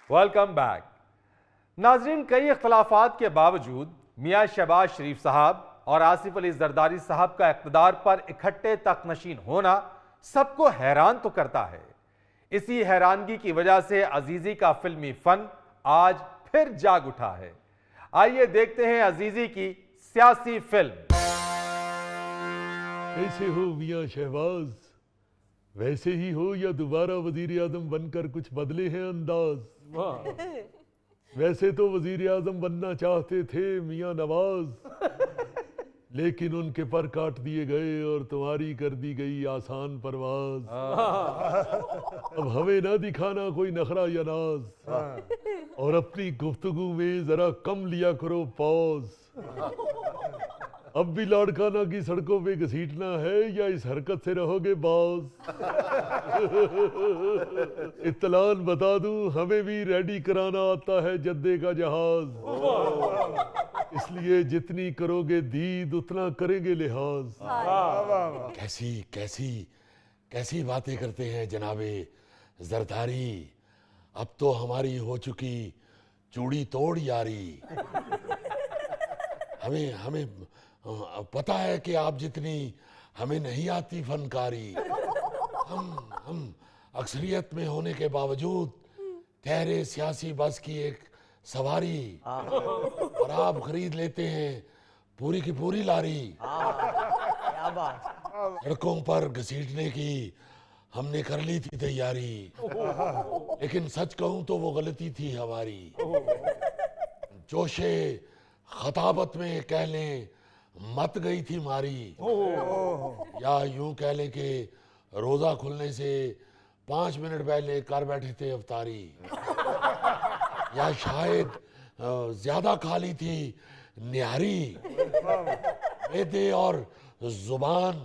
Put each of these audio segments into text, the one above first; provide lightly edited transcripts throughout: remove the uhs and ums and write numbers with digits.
Welcome back. नाजरीन, कई इख्तलाफात के बावजूद मियां शहबाज शरीफ साहब और आसिफ अली जरदारी साहब का इक़्तिदार पर इकट्ठे तख्तनशीन होना सबको हैरान तो करता है। इसी हैरानगी की वजह से अजीजी का फिल्मी फन आज फिर जाग उठा है। आइए देखते हैं अजीजी की सियासी फिल्म। कैसे हो मियां शहबाज? वैसे ही हो या दोबारा वजीर आजम बनकर कुछ बदले हैं अंदाज? वैसे तो वजीर आजम बनना चाहते थे मियां नवाज, लेकिन उनके पर काट दिए गए और तुम्हारी कर दी गई आसान परवाज। अब हमें ना दिखाना कोई नखरा या नाज, और अपनी गुफ्तगू में जरा कम लिया करो पॉज। अब भी लाड़काना की सड़कों पे घसीटना है या इस हरकत से रहोगे बाज? इत्तलान बता दूं, हमें भी रेडी कराना आता है जद्दे का जहाज, इसलिए जितनी करोगे दीद उतना करेंगे लिहाज। कैसी कैसी कैसी बातें करते हैं जनाबे जरदारी। अब तो हमारी हो चुकी चूड़ी तोड़ यारी। हमें हमें पता है कि आप जितनी हमें नहीं आती फनकारी। हम अक्सरियत में होने के बावजूद ठहरे सियासी बस की एक सवारी, और आप खरीद लेते हैं पूरी की पूरी लारी। सड़कों पर घसीटने की हमने कर ली थी तैयारी, लेकिन सच कहूं तो वो गलती थी हमारी। जोशे खताबत में कह लें मत गई थी मारी, या यूं कह लें कि रोजा खुलने से 5 मिनट पहले कर बैठे थे अफ्तारी, या शायद ज्यादा खा ली थी निहारी। मैदे और जुबान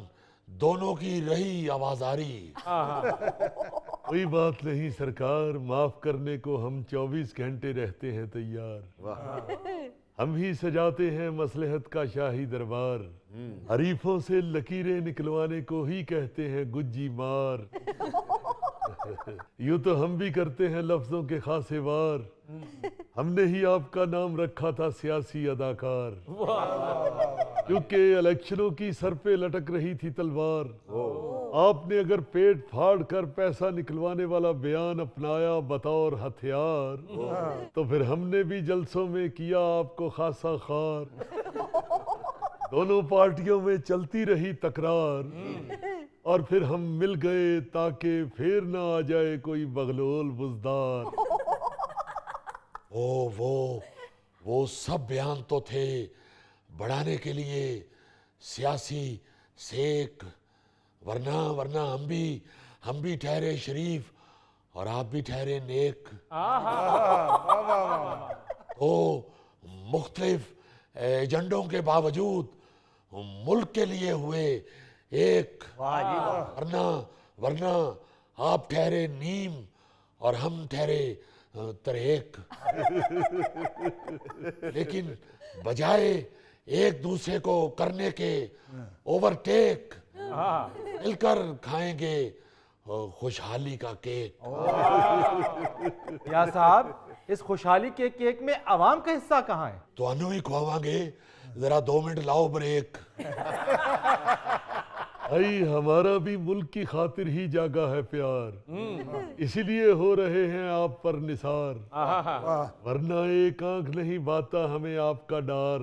दोनों की रही आवाजारी। कोई बात नहीं सरकार, माफ करने को हम 24 घंटे रहते हैं तैयार। हम ही सजाते हैं मसलहत का शाही दरबार, हरीफों से लकीरें निकलवाने को ही कहते हैं गुज्जी मार। यूं तो हम भी करते हैं लफ्जों के खासे वार, हमने ही आपका नाम रखा था सियासी अदाकार, क्योंकि इलेक्शनों की सर पे लटक रही थी तलवार। आपने अगर पेट फाड़ कर पैसा निकलवाने वाला बयान अपनाया बतौर हथियार, तो फिर हमने भी जलसों में किया आपको खासा खार। दोनों पार्टियों में चलती रही तकरार, और फिर हम मिल गए ताकि फिर ना आ जाए कोई बगलोल बुजदार। वो सब बयान तो थे बढ़ाने के लिए सियासी सेक, वरना हम भी ठहरे शरीफ और आप भी ठहरे नेक। तो मुख्तलिफ एजेंडों के बावजूद मुल्क के लिए हुए एक, वरना आप ठहरे नीम और हम ठहरे तरेक। लेकिन बजाय एक दूसरे को करने के ओवरटेक, मिलकर खाएंगे खुशहाली का केक। या साहब, इस खुशहाली के केक में अवाम का हिस्सा कहाँ है? तो अनु ही खुआवांगे, जरा 2 मिनट लाओ ब्रेक। भाई हमारा भी मुल्क की खातिर ही जागा है प्यार, इसीलिए हो रहे हैं आप पर निसार, वरना एक आंख नहीं बाता हमें आपका डार।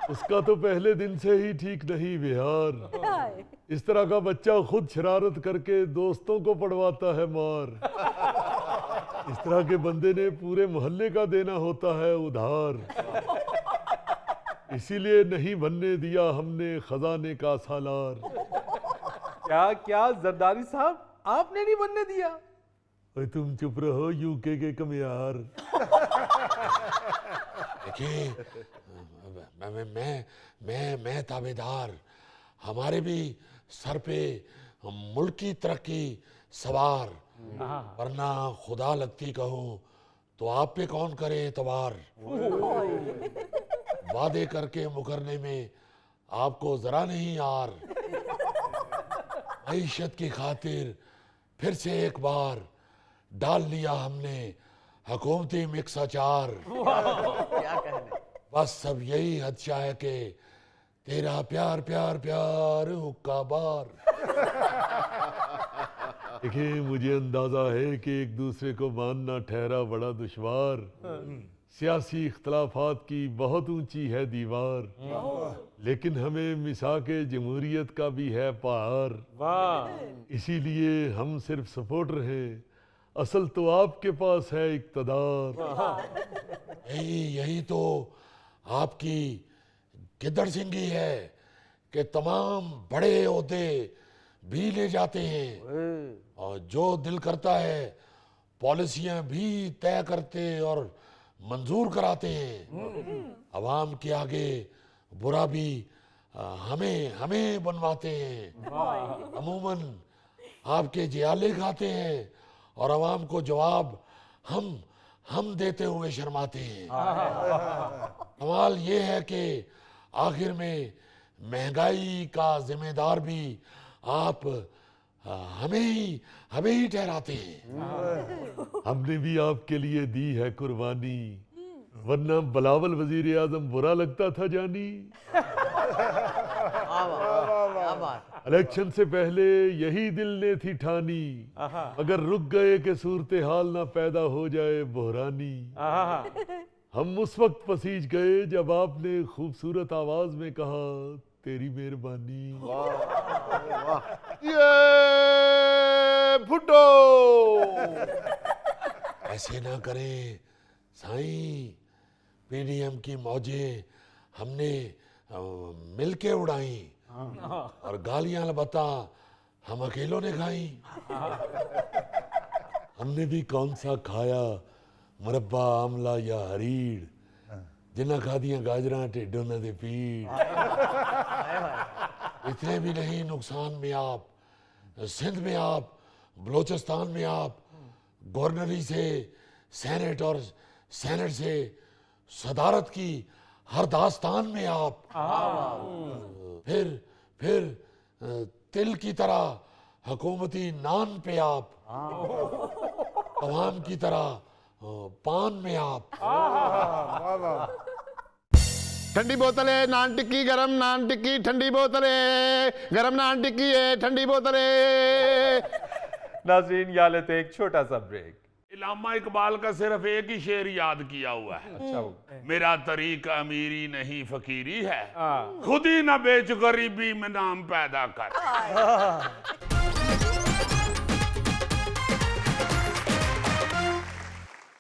उसका तो पहले दिन से ही ठीक नहीं बिहार, इस तरह का बच्चा खुद शरारत करके दोस्तों को पढ़वाता है मार। इस तरह के बंदे ने पूरे मोहल्ले का देना होता है उधार, इसीलिए नहीं बनने दिया हमने खजाने का सालार। क्या जरदारी साहब, आपने नहीं बनने दिया? ओए तुम चुप रहो यूके के कमियार। देखिए, मैं ताबेदार, हमारे भी सर पे मुल्क की तरक्की सवार, वरना खुदा लगती कहूँ तो आप पे कौन करे एतबार। वादे करके मुकरने में आपको जरा नहीं यार, मईशत की खातिर फिर से एक बार डाल लिया हमने हुकूमती मिक्स अचार। क्या कहने। बस अब यही हदशा है कि तेरा प्यार प्यार प्यार हुक्का बार। देखिए, मुझे अंदाजा है कि एक दूसरे को मानना ठहरा बड़ा दुश्वार। सियासी इख्तलाफात की बहुत ऊंची है दीवार, लेकिन हमें मिसाके जमहूरियत का भी है पार। इसीलिए हम सिर्फ सपोर्टर हैं, असल तो आपके पास है इक़्तिदार। यही तो आपकी गिद्दड़ सिंगी है कि तमाम बड़े ओहदे भी ले जाते हैं और जो दिल करता है पॉलिसियां भी तय करते और मंजूर कराते हैं। अवाम के आगे बुरा भी हमें बनवाते हैं। अमूमन आपके जियाले खाते हैं और अवाम को जवाब हम देते हुए शर्माते हैं। कमाल ये है कि आखिर में महंगाई का जिम्मेदार भी आप हमें ही ठहराते हैं। हमने भी आपके लिए दी है कुर्बानी, वरना बिलावल वजीर आजम बुरा लगता था जानी। क्या बात। इलेक्शन से पहले यही दिल ने थी ठानी, अगर रुक गए कि सूरत हाल ना पैदा हो जाए बहरानी। हम उस वक्त पसीज गए जब आपने खूबसूरत आवाज में कहा तेरी मेहरबानी। ये भुट्टो। ऐसे ना करें साईं, पीडीएम की मौजें हमने मिलके उड़ाई और गालियां अलबत्ता हम अकेलों ने खाई। हमने भी कौन सा खाया मुरब्बा आमला या हरीड़, जिन्ना खादियां गाजरां ढिड उन्हां दे पीड़। इतने भी नहीं नुकसान में आप, सिंध में आप, बलोचिस्तान में आप, गवर्नरी से सेनेट और सेनेट से सदारत की हर दास्तान में आप, फिर तिल की तरह हुकूमती नान पे आप, अवाम की तरह पान में आप। ठंडी बोतल है नान टिक्की, गरम नान टिक्की, ठंडी बोतल है गरम नान टिक्की है, ठंडी बोतल है। नाज़रीन, यहाँ लेते हैं एक छोटा सा ब्रेक। इलामा इकबाल का सिर्फ एक ही शेर याद किया हुआ है। अच्छा, मेरा तरीका अमीरी नहीं फकीरी है, खुद ही ना बेच गरीबी में नाम पैदा कर।